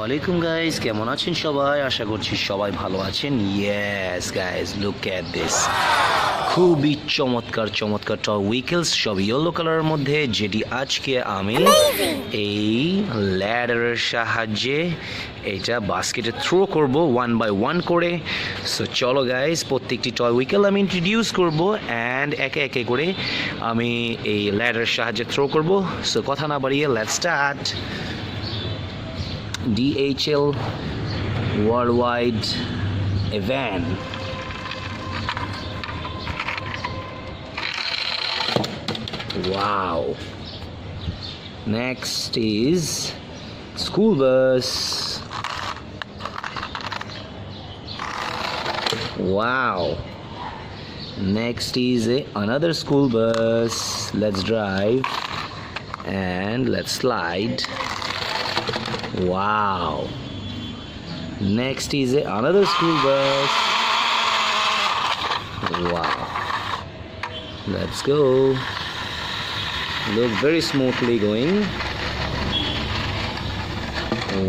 আলাইকুম গাইস, কেমন আছেন সবাই? আশা করছি সবাই ভালো আছেন। Yes guys, look at this, খুবই চমৎকার চমৎকার টয় উইকেলস, সব ইয়েলো কালারের মধ্যে, যেটি আজকে আমি এই ল্যাডারের সাহায্যে এটা বাস্কেটে থ্রো করব ওয়ান বাই ওয়ান করে। সো চলো গাইস, প্রত্যেকটি টয় উইকেল আমি ইন্ট্রোডিউস করব অ্যান্ড একে একে করে আমি এই ল্যাডারের সাহায্যে থ্রো করব। সো কথা না বাড়িয়ে let's start. DHL worldwide event. Wow. Next is school bus. Wow. Next is another school bus. Let's drive and let's slide. Wow. Next is another school bus. Wow. Let's go. Look, very smoothly going.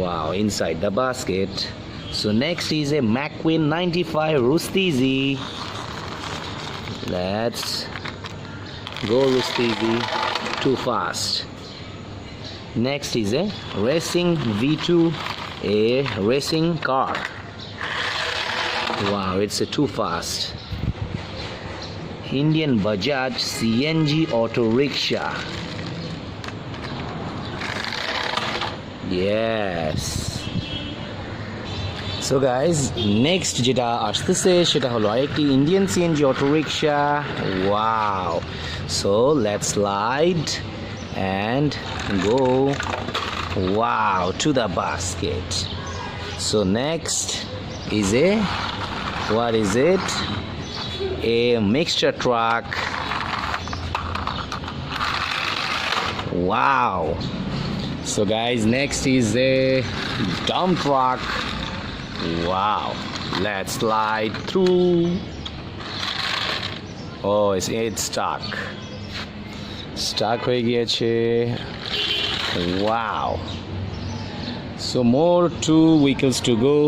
Wow, inside the basket. So next is a McQueen 95 Rustizi. Let's go Rustizi. Too fast. Next is a racing V2, a racing car. Wow, it's too fast. Indian Bajaj CNG auto rickshaw. Yes. So guys, next যেটা আসতেছে সেটা হলো আরেকটি Indian CNG auto rickshaw. Wow. So let's slide and go, wow, to the basket. So next is what is it? A mixture truck. Wow. So guys, next is a dump truck. Wow. Let's slide through. Oh, it's stuck হয়ে গিয়েছে। Wow. So more 2 vehicles to go.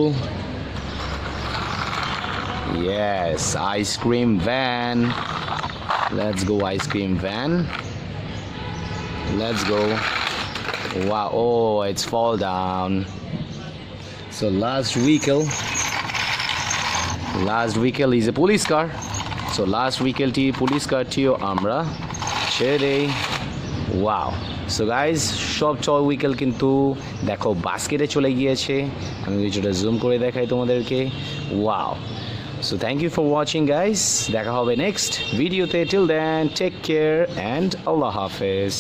Yes, ice cream van. Let's go ice cream van. Let's go. Wow, oh, it's fall down. So last vehicle is a police car. So last vehicle ti police car tio আমরা ছেড়ে দেই। Wow. So guys, সব toy উইকেল কিন্তু দেখো বাস্কেটে চলে গিয়েছে। আমি কিছুটা জুম করে দেখাই তোমাদেরকে। Wow. So thank you for watching guys, দেখা হবে নেক্সট ভিডিওতে। Till then take care and আল্লাহ হাফেজ।